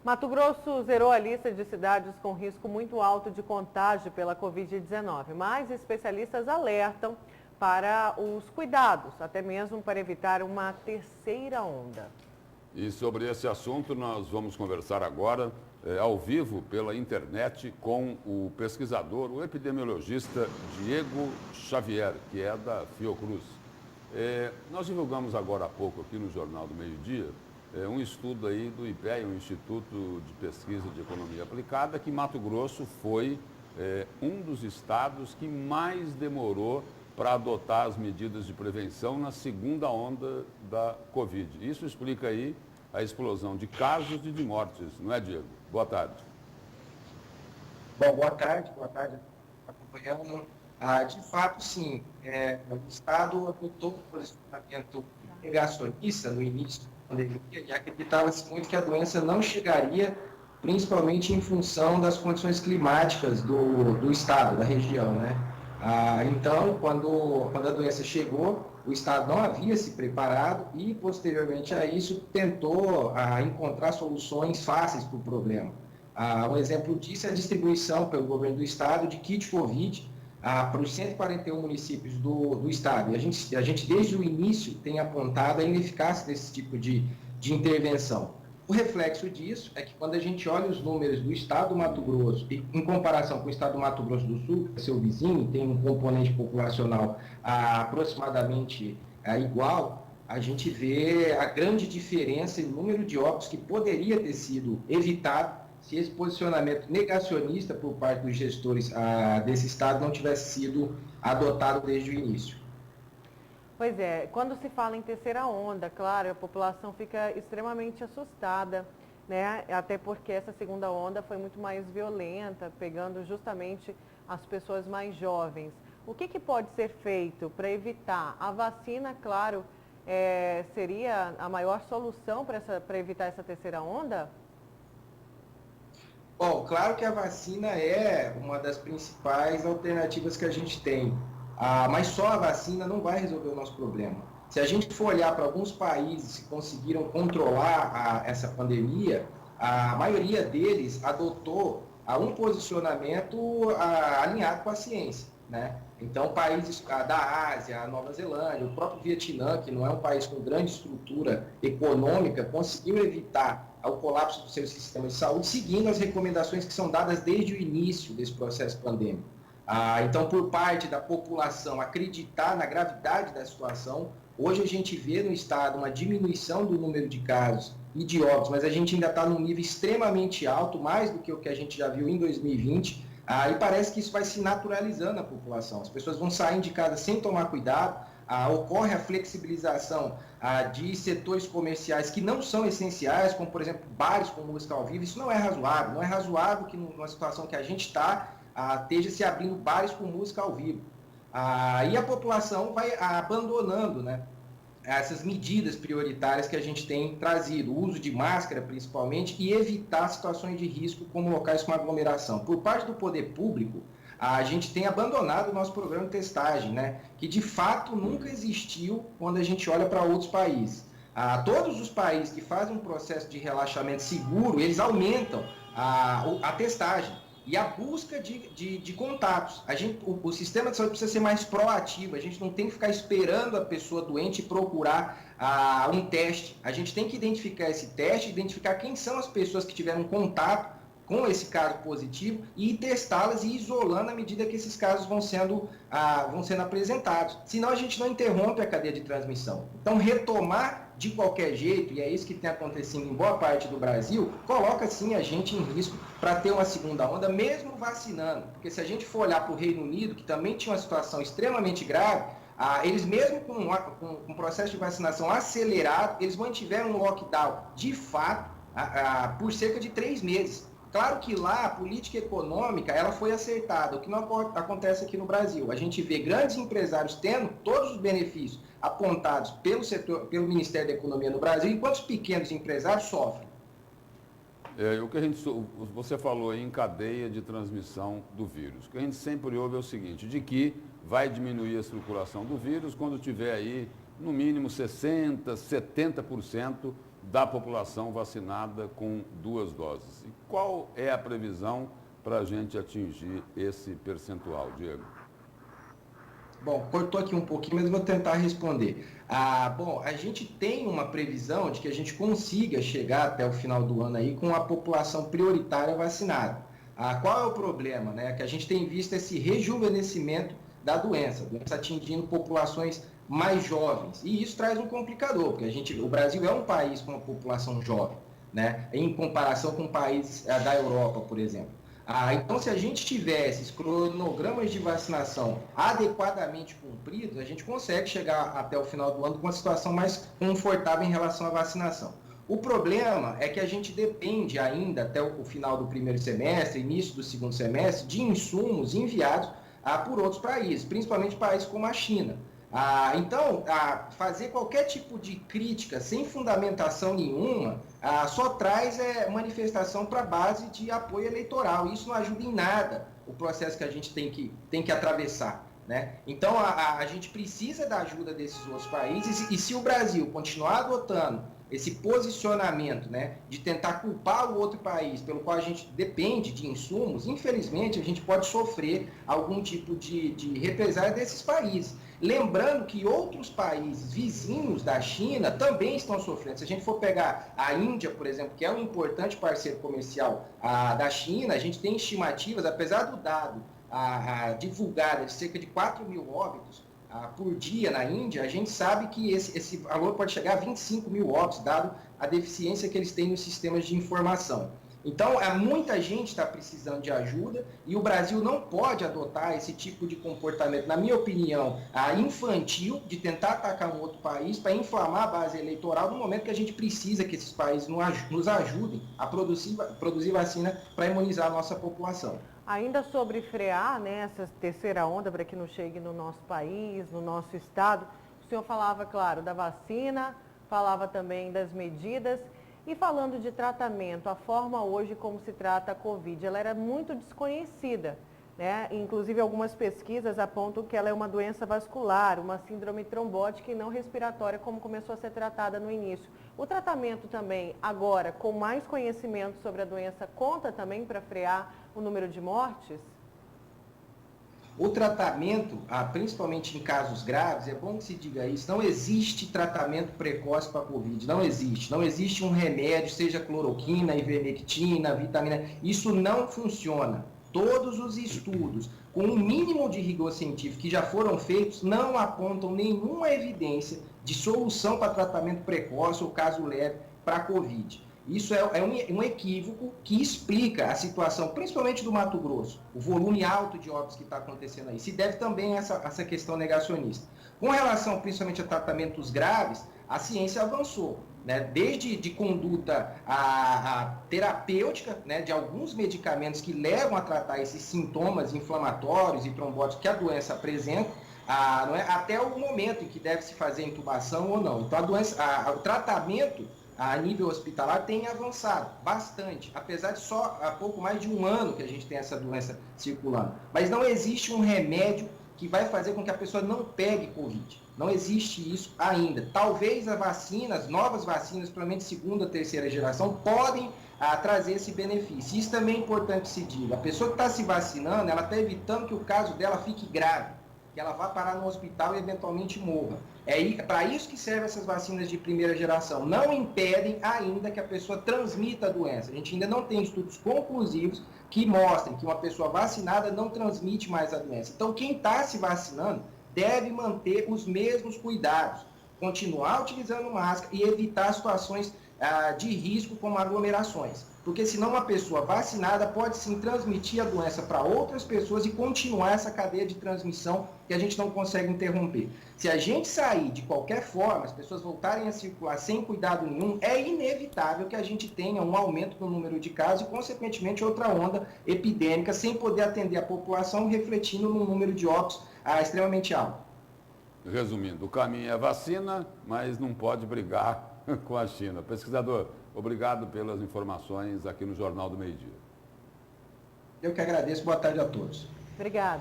Mato Grosso zerou a lista de cidades com risco muito alto de contágio pela Covid-19, mas especialistas alertam para os cuidados, até mesmo para evitar uma terceira onda. E sobre esse assunto nós vamos conversar agora, ao vivo, pela internet, com o pesquisador, o epidemiologista Diego Xavier, que é da Fiocruz. Nós divulgamos agora há pouco aqui no Jornal do Meio-Dia um estudo aí do IPEA, um Instituto de Pesquisa de Economia Aplicada, que Mato Grosso foi um dos estados que mais demorou para adotar as medidas de prevenção na segunda onda da Covid. Isso explica aí a explosão de casos e de mortes, não é, Diego? Boa tarde. Bom, boa tarde acompanhando. De fato, sim, o Estado adotou um posicionamento negacionista no início da pandemia e acreditava-se muito que a doença não chegaria, principalmente em função das condições climáticas do Estado, da região, né? Então, quando a doença chegou, o Estado não havia se preparado e, posteriormente a isso, tentou encontrar soluções fáceis para o problema. Um exemplo disso é a distribuição pelo governo do Estado de kit Covid para os 141 municípios do Estado. E a gente, desde o início, tem apontado a ineficácia desse tipo de intervenção. O reflexo disso é que quando a gente olha os números do Estado do Mato Grosso, e em comparação com o Estado do Mato Grosso do Sul, que é seu vizinho, tem um componente populacional aproximadamente igual, a gente vê a grande diferença em número de óbitos que poderia ter sido evitado se esse posicionamento negacionista por parte dos gestores desse Estado não tivesse sido adotado desde o início. Pois é, quando se fala em terceira onda, claro, a população fica extremamente assustada, né? Até porque essa segunda onda foi muito mais violenta, pegando justamente as pessoas mais jovens. O que pode ser feito para evitar? A vacina, claro, seria a maior solução para evitar essa terceira onda? Bom, claro que a vacina é uma das principais alternativas que a gente tem, mas só a vacina não vai resolver o nosso problema. Se a gente for olhar para alguns países que conseguiram controlar essa pandemia, a maioria deles adotou um posicionamento alinhado com a ciência, né? Então, países da Ásia, a Nova Zelândia, o próprio Vietnã, que não é um país com grande estrutura econômica, conseguiu evitar o colapso do seu sistema de saúde, seguindo as recomendações que são dadas desde o início desse processo pandêmico. Então, por parte da população acreditar na gravidade da situação, hoje a gente vê no estado uma diminuição do número de casos e de óbitos, mas a gente ainda está num nível extremamente alto, mais do que o que a gente já viu em 2020, e parece que isso vai se naturalizando na população. As pessoas vão saindo de casa sem tomar cuidado, ocorre a flexibilização de setores comerciais que não são essenciais, como, por exemplo, bares com música ao vivo. Isso não é razoável. Não é razoável que, numa situação que a gente está, esteja se abrindo bares com música ao vivo. E a população vai abandonando, né, essas medidas prioritárias que a gente tem trazido, o uso de máscara principalmente, e evitar situações de risco como locais com aglomeração. Por parte do poder público, a gente tem abandonado o nosso programa de testagem, né, que de fato nunca existiu quando a gente olha para outros países. Todos os países que fazem um processo de relaxamento seguro, eles aumentam a testagem e a busca de contatos. O sistema de saúde precisa ser mais proativo, a gente não tem que ficar esperando a pessoa doente procurar um teste. A gente tem que identificar esse teste, identificar quem são as pessoas que tiveram contato com esse caso positivo e testá-las e isolando à medida que esses casos vão sendo apresentados. Senão a gente não interrompe a cadeia de transmissão. Então, retomar de qualquer jeito, e é isso que tem acontecido em boa parte do Brasil, coloca sim a gente em risco para ter uma segunda onda, mesmo vacinando. Porque se a gente for olhar para o Reino Unido, que também tinha uma situação extremamente grave, eles mesmo com um processo de vacinação acelerado, eles mantiveram um lockdown de fato por cerca de 3 meses. Claro que lá a política econômica ela foi acertada, o que não acontece aqui no Brasil. A gente vê grandes empresários tendo todos os benefícios apontados pelo Ministério da Economia no Brasil, enquanto os pequenos empresários sofrem. Você falou em cadeia de transmissão do vírus. O que a gente sempre ouve é o seguinte, de que vai diminuir a circulação do vírus quando tiver aí, no mínimo, 60%, 70% da população vacinada com 2 doses. E qual é a previsão para a gente atingir esse percentual, Diego? Bom, cortou aqui um pouquinho, mas vou tentar responder. Bom, a gente tem uma previsão de que a gente consiga chegar até o final do ano aí com a população prioritária vacinada. Qual é o problema? Né? Que a gente tem visto esse rejuvenescimento da doença, atingindo populações mais jovens. E isso traz um complicador, porque o Brasil é um país com uma população jovem, né? Em comparação com países da Europa, por exemplo. Então, se a gente tivesse esses cronogramas de vacinação adequadamente cumpridos, a gente consegue chegar até o final do ano com uma situação mais confortável em relação à vacinação. O problema é que a gente depende ainda, até o final do primeiro semestre, início do segundo semestre, de insumos enviados por outros países, principalmente países como a China. Então, fazer qualquer tipo de crítica sem fundamentação nenhuma só traz manifestação para a base de apoio eleitoral. Isso não ajuda em nada o processo que a gente tem que atravessar, né? Então, a gente precisa da ajuda desses outros países e se o Brasil continuar adotando esse posicionamento, né, de tentar culpar o outro país pelo qual a gente depende de insumos, infelizmente a gente pode sofrer algum tipo de represália desses países. Lembrando que outros países vizinhos da China também estão sofrendo. Se a gente for pegar a Índia, por exemplo, que é um importante parceiro comercial da China, a gente tem estimativas, apesar do dado divulgado de cerca de 4 mil óbitos por dia na Índia, a gente sabe que esse valor pode chegar a 25 mil óbitos, dado a deficiência que eles têm nos sistemas de informação. Então, muita gente está precisando de ajuda e o Brasil não pode adotar esse tipo de comportamento, na minha opinião, infantil, de tentar atacar um outro país para inflamar a base eleitoral no momento que a gente precisa que esses países nos ajudem a produzir vacina para imunizar a nossa população. Ainda sobre frear, né, essa terceira onda para que não chegue no nosso país, no nosso estado, o senhor falava, claro, da vacina, falava também das medidas. E falando de tratamento, a forma hoje como se trata a Covid, ela era muito desconhecida, né? Inclusive algumas pesquisas apontam que ela é uma doença vascular, uma síndrome trombótica e não respiratória, como começou a ser tratada no início. O tratamento também, agora, com mais conhecimento sobre a doença, conta também para frear o número de mortes? O tratamento, principalmente em casos graves, é bom que se diga isso, não existe tratamento precoce para a Covid, não existe. Não existe um remédio, seja cloroquina, ivermectina, vitamina, isso não funciona. Todos os estudos, com um mínimo de rigor científico que já foram feitos, não apontam nenhuma evidência de solução para tratamento precoce ou caso leve para a Covid. Isso é um equívoco que explica a situação, principalmente do Mato Grosso, o volume alto de óbitos que está acontecendo aí. Se deve também a essa questão negacionista. Com relação principalmente a tratamentos graves, a ciência avançou, né? Desde de conduta terapêutica, né? De alguns medicamentos que levam a tratar esses sintomas inflamatórios e trombóticos que a doença apresenta, não é? Até o momento em que deve se fazer intubação ou não. Então, o tratamento a nível hospitalar tem avançado bastante, apesar de só há pouco mais de um ano que a gente tem essa doença circulando. Mas não existe um remédio que vai fazer com que a pessoa não pegue Covid. Não existe isso ainda. Talvez as novas vacinas, provavelmente segunda, terceira geração, podem trazer esse benefício. Isso também é importante se diga. A pessoa que está se vacinando, ela está evitando que o caso dela fique grave, que ela vá parar no hospital e eventualmente morra. É para isso que servem essas vacinas de primeira geração. Não impedem ainda que a pessoa transmita a doença. A gente ainda não tem estudos conclusivos que mostrem que uma pessoa vacinada não transmite mais a doença. Então, quem está se vacinando deve manter os mesmos cuidados, continuar utilizando máscara e evitar situações de risco como aglomerações. Porque senão uma pessoa vacinada pode sim transmitir a doença para outras pessoas e continuar essa cadeia de transmissão que a gente não consegue interromper. Se a gente sair de qualquer forma, as pessoas voltarem a circular sem cuidado nenhum, é inevitável que a gente tenha um aumento no número de casos e, consequentemente, outra onda epidêmica sem poder atender a população, refletindo num número de óbitos extremamente alto. Resumindo, o caminho é vacina, mas não pode brigar com a China. Pesquisador, obrigado pelas informações aqui no Jornal do Meio-Dia. Eu que agradeço. Boa tarde a todos. Obrigada.